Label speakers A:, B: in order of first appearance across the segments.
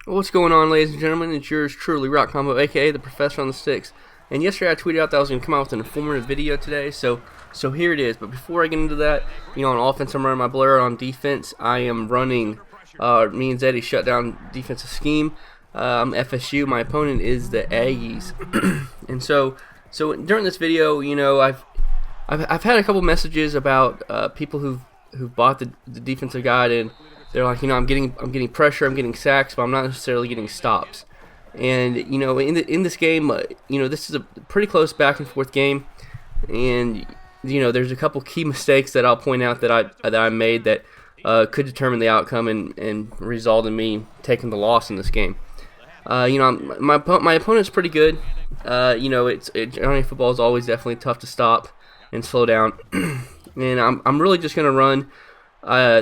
A: What's going on, ladies and gentlemen? It's yours truly, Rock Combo, aka the Professor on the Sticks. And yesterday I tweeted out that I was going to come out with an informative video today, so here it is. But before I get into that, on offense I'm running my blur. On defense I am running me and Zeddy's Shutdown defensive scheme. I'm FSU. My opponent is the Aggies. And so during this video, I've had a couple messages about people who've bought the defensive guide, and they're like, I'm getting pressure, I'm getting sacks, but I'm not necessarily getting stops. And in this game, this is a pretty close back and forth game, and there's a couple key mistakes that I'll point out that I made that could determine the outcome and result in me taking the loss in this game. My opponent's pretty good. Johnny football is always definitely tough to stop and slow down, and I'm really just gonna run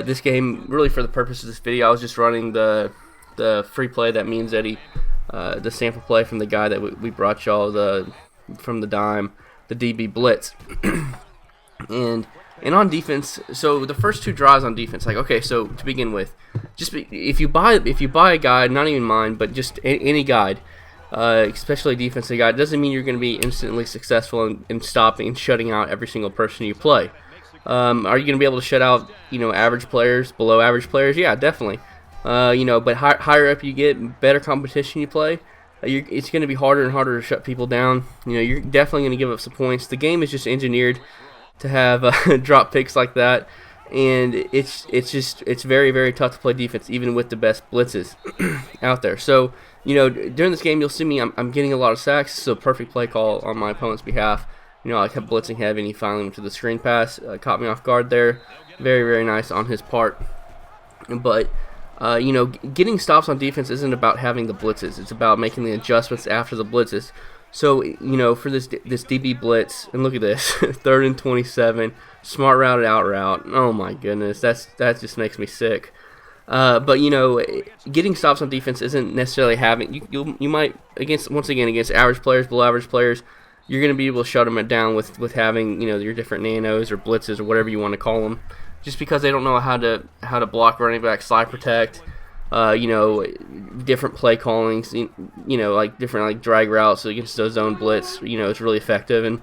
A: this game really for the purpose of this video. I was just running the free play that means Eddie, the sample play from the guy that we brought y'all from the dime, the DB blitz, and on defense. So the first two drives on defense, so to begin with, if you buy a guide, not even mine, but just any guide, especially a defensive guide, doesn't mean you're going to be instantly successful in stopping and shutting out every single person you play. Are you going to be able to shut out, average players, below average players? Yeah, definitely. But higher up you get, better competition you play, it's going to be harder and harder to shut people down. You're definitely going to give up some points. The game is just engineered to have drop picks like that, and it's very, very tough to play defense, even with the best blitzes out there. So, during this game, you'll see me, I'm getting a lot of sacks. It's a perfect play call on my opponent's behalf. I kept blitzing heavy, and he finally went to the screen pass. Caught me off guard there. Very, very nice on his part. But, getting stops on defense isn't about having the blitzes. It's about making the adjustments after the blitzes. So, for this DB blitz, and look at this, 3rd and 27, smart routed out route. Oh, my goodness, that just makes me sick. But, getting stops on defense isn't necessarily having, you might, against average players, below average players, you're going to be able to shut them down with having, your different nanos or blitzes or whatever you want to call them, just because they don't know how to block running back, slide protect, different play callings, like different drag routes against those zone blitz, it's really effective, and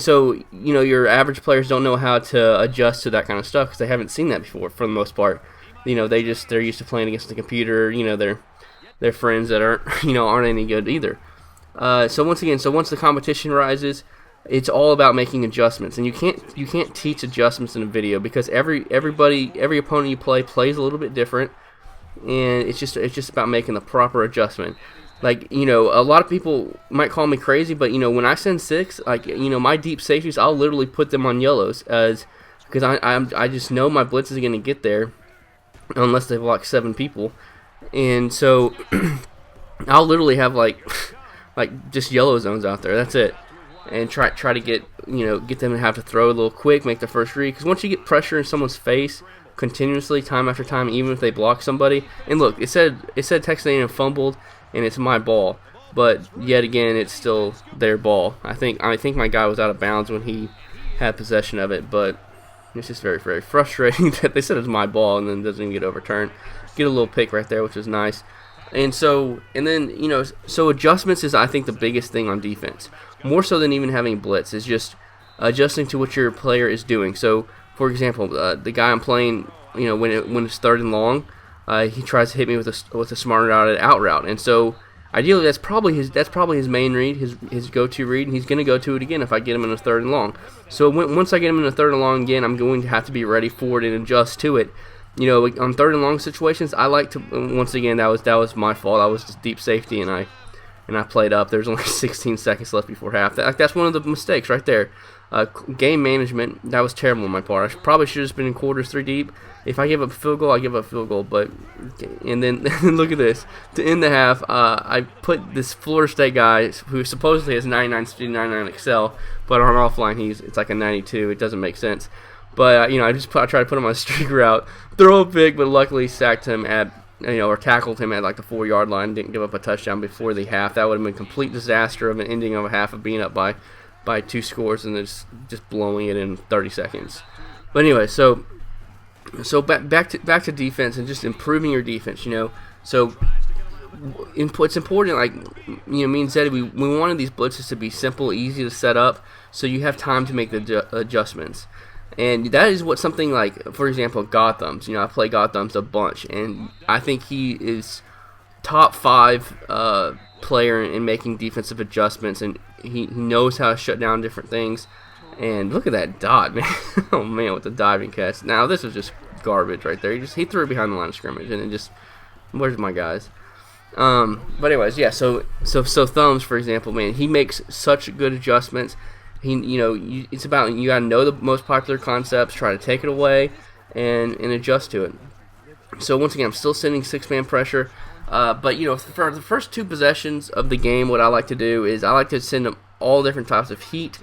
A: so your average players don't know how to adjust to that kind of stuff because they haven't seen that before for the most part. They're used to playing against the computer, their friends that aren't any good either. So once the competition rises, it's all about making adjustments, and you can't teach adjustments in a video because every opponent you play plays a little bit different, and it's just about making the proper adjustment. A lot of people might call me crazy, but when I send 6, my deep safeties, I'll literally put them on yellows because I just know my blitz is going to get there unless they block 7 people, and so I'll literally have just yellow zones out there. That's it. And try to get them to have to throw a little quick, make the first read. Because once you get pressure in someone's face continuously, time after time, even if they block somebody, and look, it said Texas A&M fumbled, and it's my ball, but yet again, it's still their ball. I think my guy was out of bounds when he had possession of it, but it's just very, very frustrating that they said it's my ball and then it doesn't even get overturned. Get a little pick right there, which is nice. And then so adjustments is, I think, the biggest thing on defense. More so than even having blitz, is just adjusting to what your player is doing. So, for example, the guy I'm playing, when it's 3rd and long, he tries to hit me with a smart routed out route. And so, ideally, that's probably his main read, his go-to read, and he's going to go to it again if I get him in a 3rd and long. So once I get him in a 3rd and long again, I'm going to have to be ready for it and adjust to it. On 3rd and long situations, I like to, once again, that was my fault. I was just deep safety, and I played up. There's only 16 seconds left before half. That's one of the mistakes right there. Game management, that was terrible on my part. I probably should have just been in quarters 3 deep. If I give up a field goal, I give up a field goal. And then look at this. To end the half, I put this Florida State guy who supposedly has 99 speed, 99 Excel, but on offline it's like a 92. It doesn't make sense. But I tried to put him on a streak route, throw a pick, but luckily sacked him at or tackled him at the 4-yard line. Didn't give up a touchdown before the half. That would have been a complete disaster of an ending of a half of being up by 2 scores and then just blowing it in 30 seconds. But anyway, so back to defense and just improving your defense. So it's important, like, me and Zeddy, we wanted these blitzes to be simple, easy to set up, so you have time to make the adjustments. And that is what something like, for example, Gotham's. I play Gotham's a bunch, and I think he is top 5 player in making defensive adjustments, and he knows how to shut down different things. And look at that dot, man. Oh, man, with the diving catch. Now, this was just garbage right there. He threw it behind the line of scrimmage, and it just, where's my guys? But anyways, yeah, so Thumbs, for example, man, he makes such good adjustments. It's about, you got to know the most popular concepts, try to take it away, and adjust to it. So once again, I'm still sending 6-man pressure, but for the first 2 possessions of the game, what I like to do is I like to send them all different types of heat.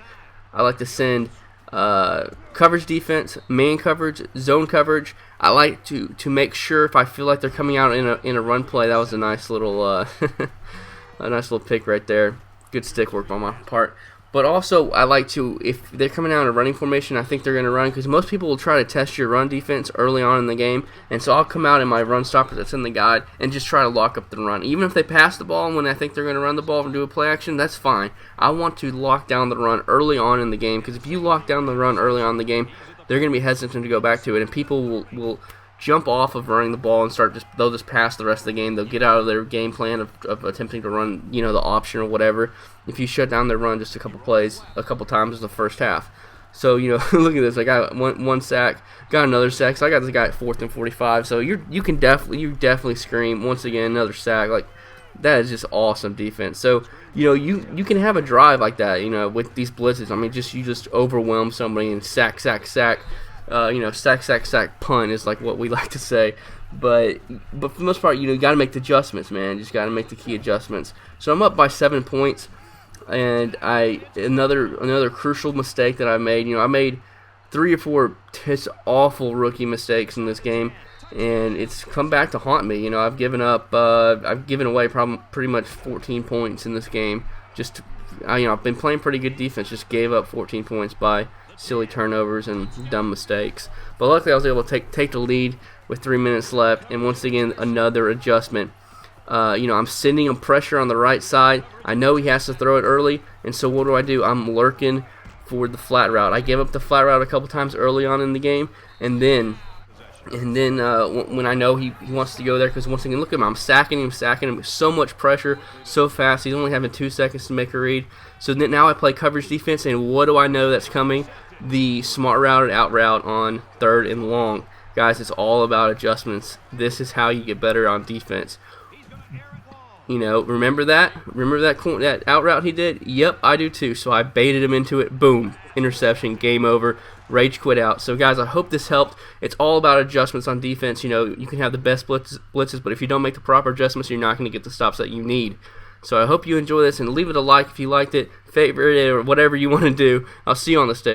A: I like to send coverage defense, man coverage, zone coverage. I like to make sure if I feel like they're coming out in a run play. That was a nice little a nice little pick right there. Good stick work on my part. But also, I like to, if they're coming out in a running formation, I think they're going to run, because most people will try to test your run defense early on in the game, and so I'll come out in my run stopper that's in the guide and just try to lock up the run. Even if they pass the ball when I think they're going to run the ball and do a play action, that's fine. I want to lock down the run early on in the game, because if you lock down the run early on in the game, they're going to be hesitant to go back to it, and people will jump off of running the ball and they'll just pass the rest of the game. They'll get out of their game plan of attempting to run, the option or whatever, if you shut down their run just a couple times in the first half. So, look at this. I got one sack, got another sack. So I got this guy at 4th and 45. So you definitely scream, once again, another sack. Like, that is just awesome defense. So, you can have a drive like that, with these blitzes. I mean, you just overwhelm somebody and sack. Sack, punt is like what we like to say. But for the most part, you got to make the adjustments, man. You just got to make the key adjustments. So I'm up by 7 points, and another crucial mistake that I made. I made 3 or 4 just awful rookie mistakes in this game, and it's come back to haunt me. I've given away pretty much 14 points in this game. I've been playing pretty good defense, just gave up 14 points by silly turnovers and dumb mistakes. But luckily I was able to take the lead with 3 minutes left, and once again another adjustment. I'm sending him pressure on the right side. I know he has to throw it early, and so what do? I'm lurking for the flat route. I gave up the flat route a couple times early on in the game, and then when I know he wants to go there, because once again, look at him, I'm sacking him, so much pressure, so fast. He's only having 2 seconds to make a read. So then now I play coverage defense, and what do I know that's coming? The smart route out route on 3rd and long. Guys, it's all about adjustments. This is how you get better on defense. Remember that? Remember that out route he did? Yep, I do too. So I baited him into it. Boom. Interception. Game over. Rage quit out. So, guys, I hope this helped. It's all about adjustments on defense. You can have the best blitzes, but if you don't make the proper adjustments, you're not going to get the stops that you need. So I hope you enjoy this, and leave it a like if you liked it, favorite it, or whatever you want to do. I'll see you on the stage.